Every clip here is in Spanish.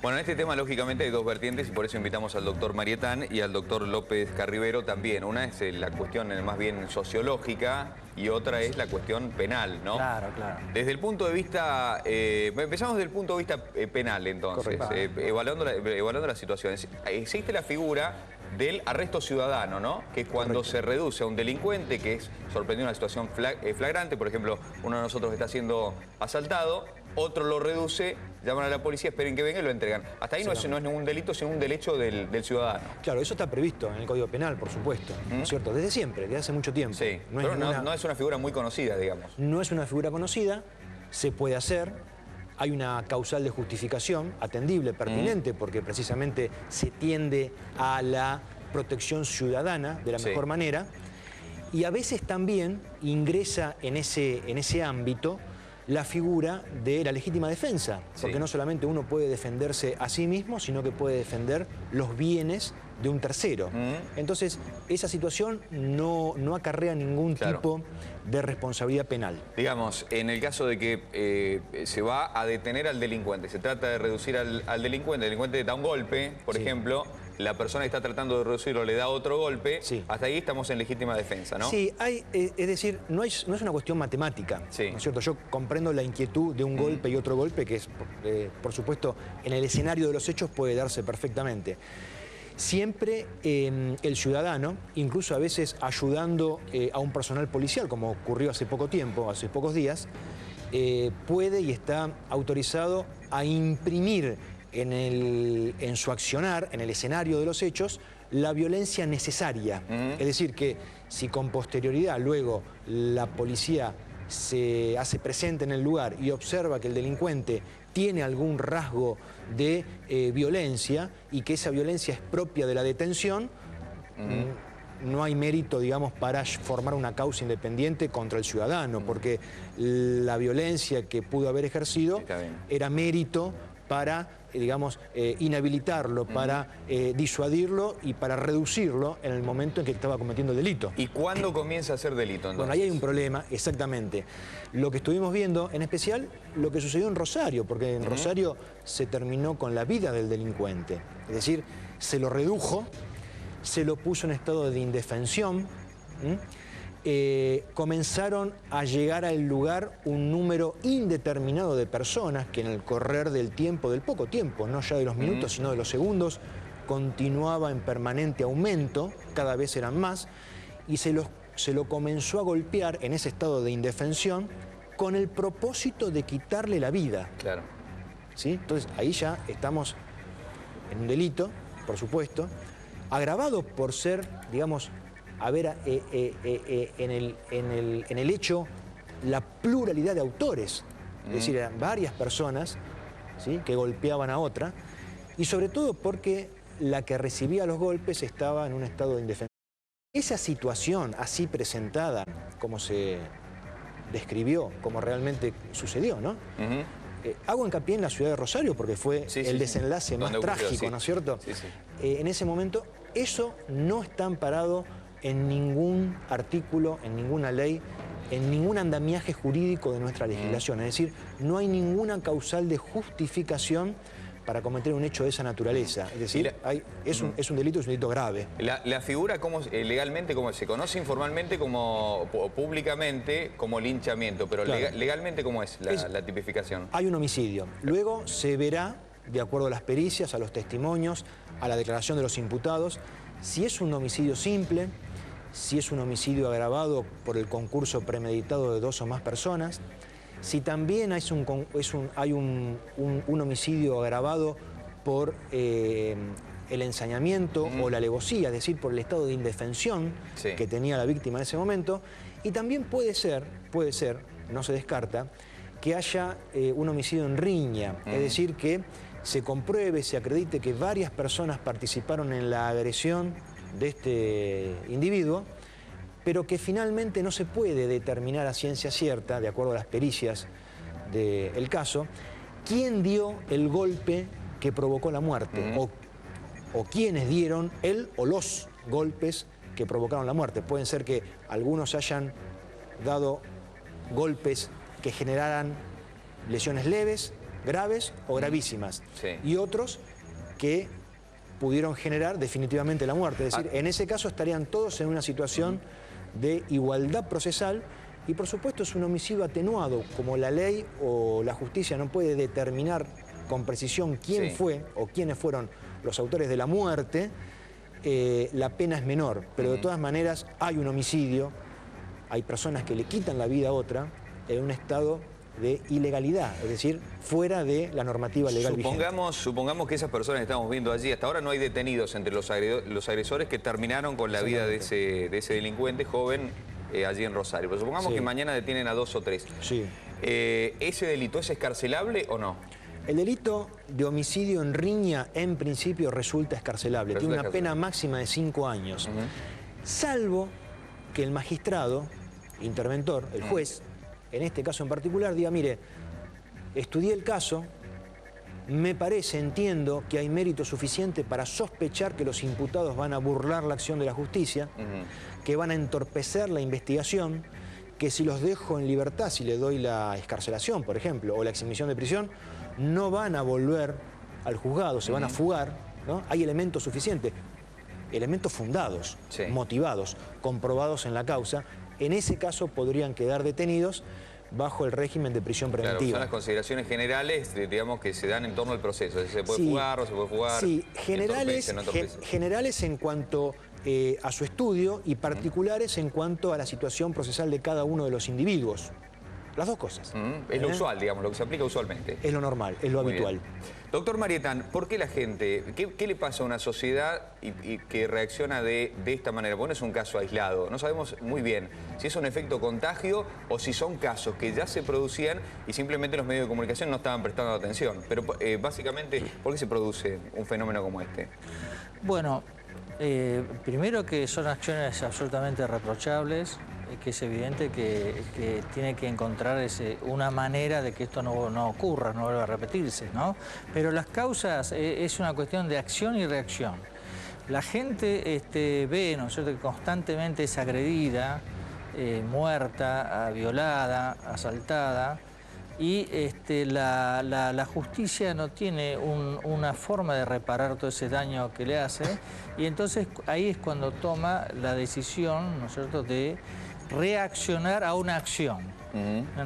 Bueno, en este tema lógicamente hay dos vertientes y por eso invitamos al doctor Marietán y al doctor López Carribero también. Una es la cuestión más bien sociológica y otra es la cuestión penal, ¿no? Claro, claro. Desde el punto de vista, empezamos desde el punto de vista penal entonces, evaluando las situaciones. Existe la figura del arresto ciudadano, ¿no? Que es cuando se reduce a un delincuente que es sorprendido en una situación flagrante, por ejemplo, uno de nosotros está siendo asaltado, otro lo reduce, llaman a la policía, esperen que venga y lo entregan. Hasta ahí no es ningún delito, sino un derecho del ciudadano. Claro, eso está previsto en el Código Penal, por supuesto, ¿no es cierto? Desde siempre, desde hace mucho tiempo. Sí, pero no es una figura muy conocida, digamos. No es una figura conocida, se puede hacer, hay una causal de justificación atendible, pertinente, porque precisamente se tiende a la protección ciudadana de la mejor manera, y a veces también ingresa en ese ámbito la figura de la legítima defensa, porque no solamente uno puede defenderse a sí mismo, sino que puede defender los bienes de un tercero. Entonces, esa situación no acarrea ningún tipo de responsabilidad penal. Digamos, en el caso de que se va a detener al delincuente, se trata de reducir al delincuente, el delincuente da un golpe, por ejemplo, la persona que está tratando de reducirlo le da otro golpe, hasta ahí estamos en legítima defensa, ¿no? Sí, es decir, no es una cuestión matemática, ¿no es cierto? Yo comprendo la inquietud de un golpe y otro golpe, que es, por supuesto, en el escenario de los hechos puede darse perfectamente. Siempre el ciudadano, incluso a veces ayudando a un personal policial, como ocurrió hace poco tiempo, hace pocos días, puede y está autorizado a imprimir en su accionar, en el escenario de los hechos, la violencia necesaria. Es decir, que si con posterioridad luego la policía se hace presente en el lugar y observa que el delincuente tiene algún rasgo de violencia y que esa violencia es propia de la detención, no hay mérito, digamos, para formar una causa independiente contra el ciudadano, porque la violencia que pudo haber ejercido era mérito para, digamos, inhabilitarlo, para disuadirlo y para reducirlo en el momento en que estaba cometiendo el delito. ¿Y cuándo comienza a ser delito, entonces? Bueno, ahí hay un problema, exactamente. Lo que estuvimos viendo, en especial, lo que sucedió en Rosario, porque en Rosario se terminó con la vida del delincuente. Es decir, se lo redujo, se lo puso en estado de indefensión, comenzaron a llegar al lugar un número indeterminado de personas que en el correr del tiempo, del poco tiempo, no ya de los minutos, sino de los segundos, continuaba en permanente aumento, cada vez eran más, y se lo comenzó a golpear en ese estado de indefensión con el propósito de quitarle la vida. Claro. ¿Sí? Entonces ahí ya estamos en un delito, por supuesto, agravado por ser, digamos, haber en el hecho la pluralidad de autores, es decir, eran varias personas, ¿sí?, que golpeaban a otra, y sobre todo porque la que recibía los golpes estaba en un estado de indefensión. Esa situación así presentada, como se describió, como realmente sucedió, ¿no? Hago hincapié en la ciudad de Rosario porque fue el desenlace más trágico, ¿no es cierto? En ese momento, eso no está amparado en ningún artículo, en ninguna ley, en ningún andamiaje jurídico de nuestra legislación. Es decir, no hay ninguna causal de justificación para cometer un hecho de esa naturaleza. Es decir, es un delito grave. La figura legalmente, ¿cómo se conoce informalmente o públicamente como linchamiento? Pero legalmente, ¿cómo es la tipificación? Hay un homicidio. Luego se verá, de acuerdo a las pericias, a los testimonios, a la declaración de los imputados, si es un homicidio simple, si es un homicidio agravado por el concurso premeditado de 2 o más personas, si también hay un homicidio agravado por el ensañamiento o la alevosía, es decir, por el estado de indefensión que tenía la víctima en ese momento, y también puede ser, no se descarta, que haya un homicidio en riña, es decir, que se compruebe, se acredite que varias personas participaron en la agresión de este individuo, pero que finalmente no se puede determinar a ciencia cierta, de acuerdo a las pericias del caso, quién dio el golpe que provocó la muerte, o quiénes dieron el o los golpes que provocaron la muerte. Pueden ser que algunos hayan dado golpes que generaran lesiones leves graves o gravísimas. Y otros que pudieron generar definitivamente la muerte. Es decir, en ese caso estarían todos en una situación de igualdad procesal y por supuesto es un homicidio atenuado, como la ley o la justicia no puede determinar con precisión quién fue o quiénes fueron los autores de la muerte, la pena es menor, pero de todas maneras hay un homicidio, hay personas que le quitan la vida a otra en un estado de ilegalidad, es decir, fuera de la normativa legal vigente. Supongamos que esas personas que estamos viendo allí, hasta ahora no hay detenidos entre los agresores que terminaron con la vida de ese delincuente joven allí en Rosario. Pero supongamos que mañana detienen a 2 o 3. ¿Ese delito es escarcelable o no? El delito de homicidio en riña, en principio, resulta escarcelable. Tiene una pena máxima de 5 años. Salvo que el magistrado, interventor, el juez, en este caso en particular, diga, mire, estudié el caso, me parece, entiendo que hay mérito suficiente para sospechar que los imputados van a burlar la acción de la justicia, que van a entorpecer la investigación, que si los dejo en libertad, si le doy la excarcelación, por ejemplo, o la exhibición de prisión, no van a volver al juzgado, se van a fugar, ¿no? Hay elementos suficientes, elementos fundados, motivados, comprobados en la causa. En ese caso podrían quedar detenidos bajo el régimen de prisión preventiva. Claro, son las consideraciones generales, digamos, que se dan en torno al proceso. ¿Se puede fugar o se puede fugar? Sí, generales en cuanto a su estudio y particulares en cuanto a la situación procesal de cada uno de los individuos. Las dos cosas. Es lo usual, digamos, lo que se aplica usualmente. Es lo normal, es lo habitual. Doctor Marietán, ¿por qué la gente, qué le pasa a una sociedad y que reacciona de esta manera? Bueno, es un caso aislado. No sabemos muy bien si es un efecto contagio o si son casos que ya se producían y simplemente los medios de comunicación no estaban prestando atención. Pero básicamente, ¿por qué se produce un fenómeno como este? Bueno, primero que son acciones absolutamente reprochables, que es evidente que tiene que encontrar una manera de que esto no ocurra, no vuelva a repetirse, ¿no? Pero las causas es una cuestión de acción y reacción. La gente ve, ¿no es cierto?, que constantemente es agredida, muerta, violada, asaltada, y la justicia no tiene una forma de reparar todo ese daño que le hace, y entonces ahí es cuando toma la decisión, ¿no es cierto?, de reaccionar a una acción.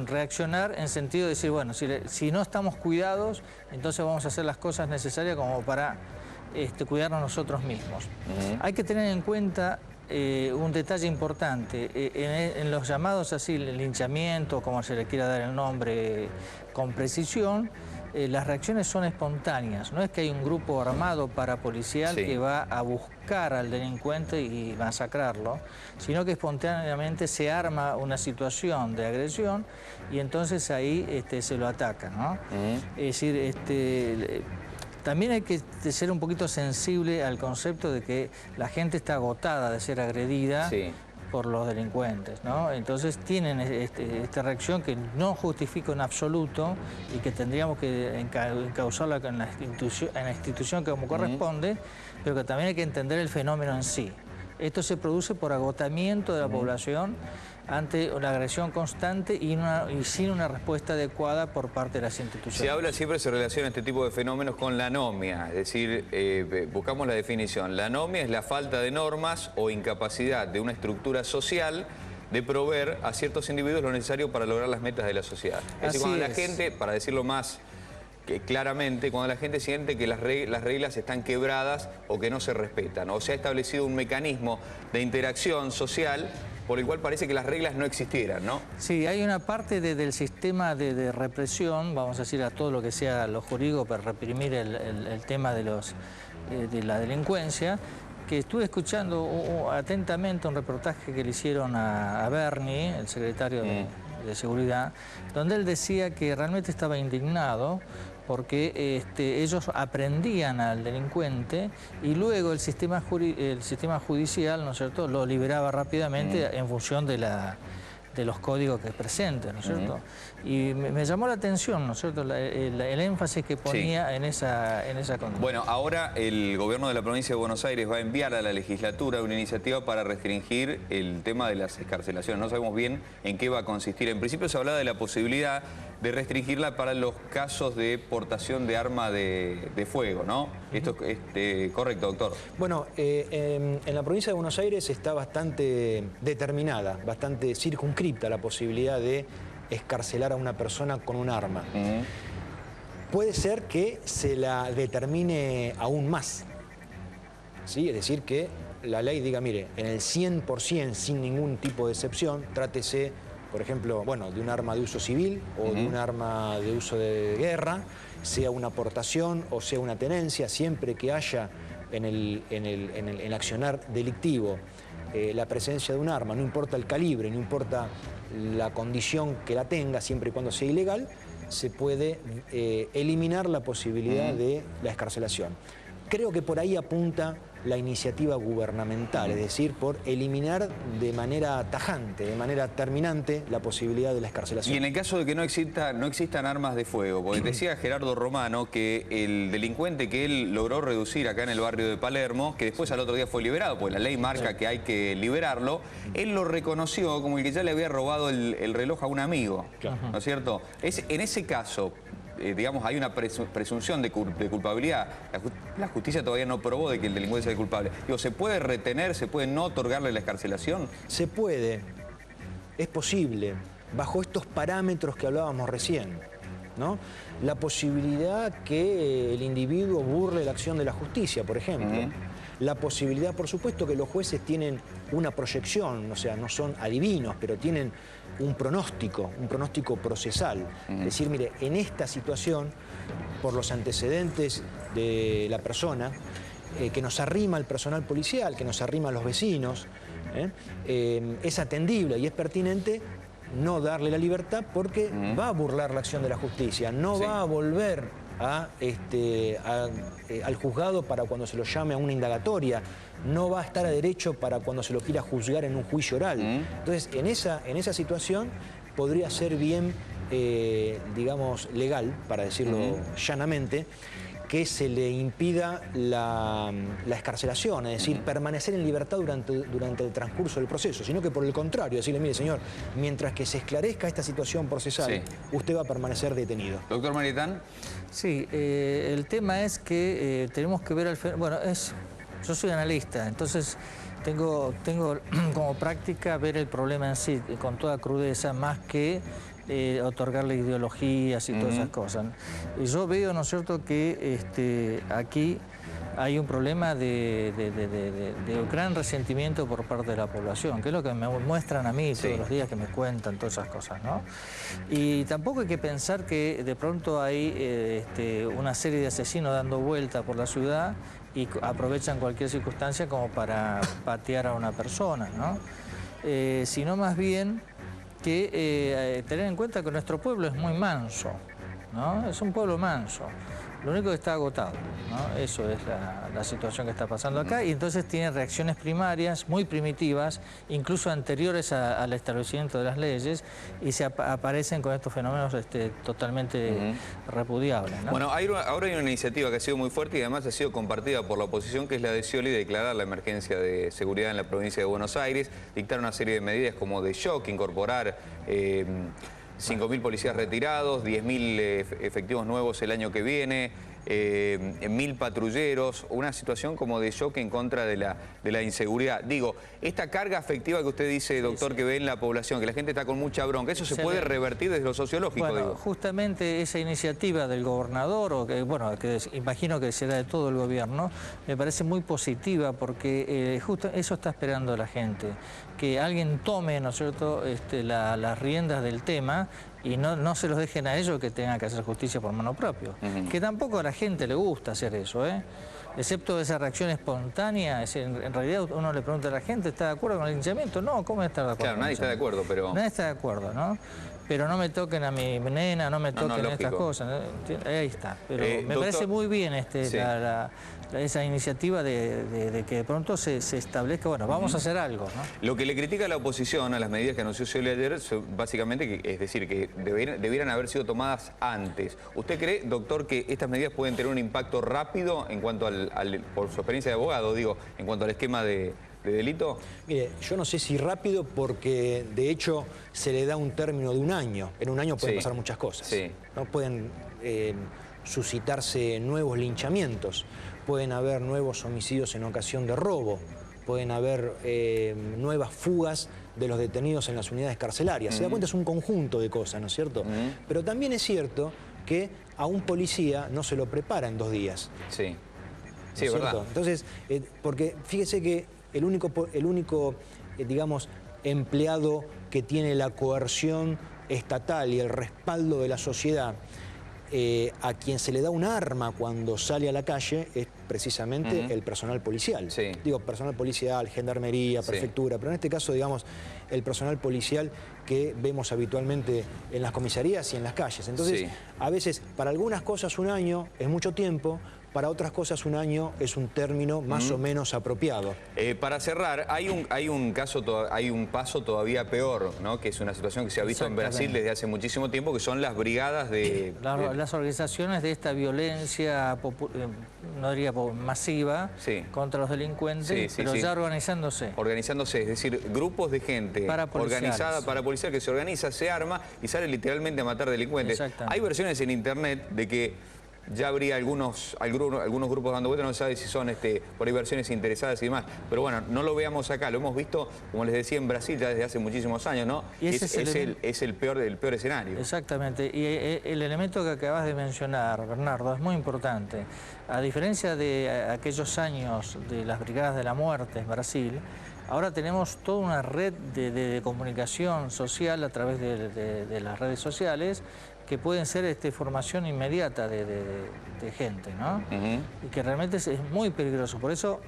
Reaccionar en sentido de decir, bueno, si no estamos cuidados, entonces vamos a hacer las cosas necesarias como para cuidarnos nosotros mismos. Hay que tener en cuenta un detalle importante. En los llamados así, linchamiento, como se le quiera dar el nombre con precisión, las reacciones son espontáneas. No es que hay un grupo armado parapolicial que va a buscar al delincuente y masacrarlo, sino que espontáneamente se arma una situación de agresión y entonces ahí se lo ataca, ¿no? Es decir, también hay que ser un poquito sensible al concepto de que la gente está agotada de ser agredida por los delincuentes, ¿no? Entonces tienen esta reacción que no justifica en absoluto y que tendríamos que encauzarla en la institución que como corresponde, pero que también hay que entender el fenómeno en sí. Esto se produce por agotamiento de la población ante una agresión constante y sin una respuesta adecuada por parte de las instituciones. Se habla siempre, se relaciona este tipo de fenómenos con la anomia, es decir, buscamos la definición. La anomia es la falta de normas o incapacidad de una estructura social de proveer a ciertos individuos lo necesario para lograr las metas de la sociedad. Es decir, cuando la gente, para decirlo más claramente, cuando la gente siente que las reglas están quebradas o que no se respetan, o se ha establecido un mecanismo de interacción social por el cual parece que las reglas no existieran, ¿no? Sí, hay una parte del sistema de represión, vamos a decir, a todo lo que sea lo jurídico para reprimir el tema de la delincuencia, que estuve escuchando atentamente un reportaje que le hicieron a Bernie, el secretario de Seguridad, donde él decía que realmente estaba indignado porque ellos aprendían al delincuente y luego el sistema judicial, ¿no es cierto?, lo liberaba rápidamente en función de los códigos que presenten, ¿no es cierto? Y me llamó la atención, ¿no es cierto?, el énfasis que ponía en esa conducta. Bueno, ahora el gobierno de la provincia de Buenos Aires va a enviar a la legislatura una iniciativa para restringir el tema de las excarcelaciones. No sabemos bien en qué va a consistir. En principio se hablaba de la posibilidad de restringirla para los casos de portación de arma de fuego, ¿no? Esto es correcto, doctor. Bueno, en la provincia de Buenos Aires está bastante determinada, bastante circunscripta la posibilidad de excarcelar a una persona con un arma. Puede ser que se la determine aún más, ¿sí? Es decir, que la ley diga, mire, en el 100%, sin ningún tipo de excepción, trátese, por ejemplo, bueno, de un arma de uso civil o de un arma de uso de guerra, sea una aportación o sea una tenencia, siempre que haya en el accionar delictivo la presencia de un arma, no importa el calibre, no importa la condición que la tenga, siempre y cuando sea ilegal, se puede eliminar la posibilidad de la excarcelación. Creo que por ahí apunta la iniciativa gubernamental, es decir, por eliminar de manera tajante, de manera terminante, la posibilidad de la excarcelación. Y en el caso de que no existan armas de fuego, porque decía Gerardo Romano que el delincuente que él logró reducir acá en el barrio de Palermo, que después al otro día fue liberado, porque la ley marca que hay que liberarlo, él lo reconoció como el que ya le había robado el reloj a un amigo, ¿no es cierto? En ese caso, digamos, hay una presunción de culpabilidad. La justicia todavía no probó de que el delincuente sea culpable. Digo, ¿se puede retener, se puede no otorgarle la excarcelación? Se puede, es posible, bajo estos parámetros que hablábamos recién, ¿no? La posibilidad que el individuo burle la acción de la justicia, por ejemplo. La posibilidad, por supuesto, que los jueces tienen una proyección, o sea, no son adivinos, pero tienen un pronóstico procesal. Es decir, mire, en esta situación, por los antecedentes de la persona, que nos arrima el personal policial, que nos arrima a los vecinos, es atendible y es pertinente no darle la libertad porque va a burlar la acción de la justicia, no va a volver al juzgado para cuando se lo llame a una indagatoria, no va a estar a derecho para cuando se lo quiera juzgar en un juicio oral. Entonces, en esa situación podría ser bien, digamos, legal, para decirlo llanamente, que se le impida la excarcelación, es decir, permanecer en libertad durante el transcurso del proceso, sino que por el contrario, decirle, mire señor, mientras que se esclarezca esta situación procesal, usted va a permanecer detenido. Doctor Marietán. Sí, el tema es que tenemos que ver al final, bueno, yo soy analista, entonces tengo como práctica ver el problema en sí con toda crudeza, más que otorgarle ideologías y todas esas cosas. Y yo veo, ¿no es cierto?, que aquí hay un problema de gran resentimiento por parte de la población, que es lo que me muestran a mí todos los días, que me cuentan todas esas cosas, ¿no? Y tampoco hay que pensar que de pronto hay una serie de asesinos dando vuelta por la ciudad y aprovechan cualquier circunstancia como para patear a una persona, ¿no? Sino más bien que tener en cuenta que nuestro pueblo es muy manso, ¿no? Es un pueblo manso. Lo único que está agotado, ¿no? Eso es la situación que está pasando acá, y entonces tiene reacciones primarias muy primitivas, incluso anteriores al establecimiento de las leyes, y se aparecen con estos fenómenos totalmente repudiables, ¿no? Bueno, ahora hay una iniciativa que ha sido muy fuerte y además ha sido compartida por la oposición, que es la de Scioli, de declarar la emergencia de seguridad en la provincia de Buenos Aires, dictar una serie de medidas como de shock, incorporar 5.000 policías retirados, 10.000 efectivos nuevos el año que viene, 1.000 patrulleros, una situación como de shock en contra de la inseguridad. Digo, esta carga afectiva que usted dice, doctor, que ve en la población, que la gente está con mucha bronca, ¿eso se puede revertir desde lo sociológico? Bueno, digo? Justamente esa iniciativa del gobernador, o que, bueno, que imagino que será de todo el gobierno, me parece muy positiva, porque justo eso está esperando la gente, que alguien tome, ¿no es cierto?, las riendas del tema y no se los dejen a ellos que tengan que hacer justicia por mano propia. Que tampoco a la gente le gusta hacer eso, excepto esa reacción espontánea. En realidad uno le pregunta a la gente, ¿está de acuerdo con el linchamiento? No, ¿cómo está de acuerdo? Claro, nadie está de acuerdo, pero... Nadie está de acuerdo, ¿no? Pero no me toquen a mi nena, no me toquen estas cosas. Ahí está. Pero me doctor, parece muy bien esa iniciativa de que de pronto se establezca, bueno, vamos a hacer algo, ¿no? Lo que le critica a la oposición a las medidas que anunció Scioli ayer, básicamente, es decir, que debieran haber sido tomadas antes. ¿Usted cree, doctor, que estas medidas pueden tener un impacto rápido en cuanto por su experiencia de abogado, digo, en cuanto al esquema de delito? Mire, yo no sé si rápido porque de hecho se le da un término de un año. En un año pueden pasar muchas cosas. ¿No? Pueden suscitarse nuevos linchamientos, pueden haber nuevos homicidios en ocasión de robo, pueden haber nuevas fugas de los detenidos en las unidades carcelarias. Se da cuenta, es un conjunto de cosas, ¿no es cierto? Pero también es cierto que a un policía no se lo prepara en 2 días. Sí, ¿No es verdad? Entonces, porque fíjese que el único digamos, empleado que tiene la coerción estatal y el respaldo de la sociedad, a quien se le da un arma cuando sale a la calle es precisamente el personal policial. Digo, personal policial, gendarmería, prefectura, pero en este caso, digamos, el personal policial que vemos habitualmente en las comisarías y en las calles. Entonces, a veces, para algunas cosas un año es mucho tiempo, para otras cosas un año es un término más o menos apropiado. Para cerrar, hay un paso todavía peor, ¿no? Que es una situación que se ha visto en Brasil desde hace muchísimo tiempo, que son las brigadas de... Las organizaciones de esta violencia, no diría masiva, contra los delincuentes, pero ya organizándose. Organizándose, es decir, grupos de gente organizada, parapolicial, que se organiza, se arma y sale literalmente a matar delincuentes. Hay versiones en internet de que ya habría algunos grupos dando vueltas, no se sabe si son por ahí versiones interesadas y demás. Pero bueno, no lo veamos acá, lo hemos visto, como les decía, en Brasil ya desde hace muchísimos años, ¿no? Y es el peor escenario. Exactamente, y el elemento que acabas de mencionar, Bernardo, es muy importante. A diferencia de aquellos años de las Brigadas de la Muerte en Brasil, ahora tenemos toda una red de comunicación social a través de las redes sociales que pueden ser formación inmediata de gente, ¿no? Y que realmente es muy peligroso. Por eso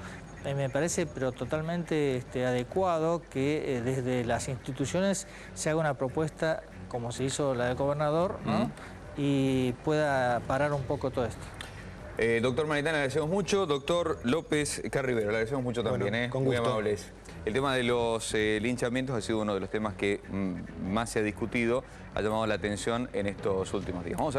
me parece pero totalmente adecuado que desde las instituciones se haga una propuesta como se hizo la del gobernador, ¿no? Y pueda parar un poco todo esto. Doctor Maritán, le agradecemos mucho. Doctor López Carribero, le agradecemos mucho también, con muy gusto. amables. El tema de los linchamientos ha sido uno de los temas que más se ha discutido, ha llamado la atención en estos últimos días. Vamos a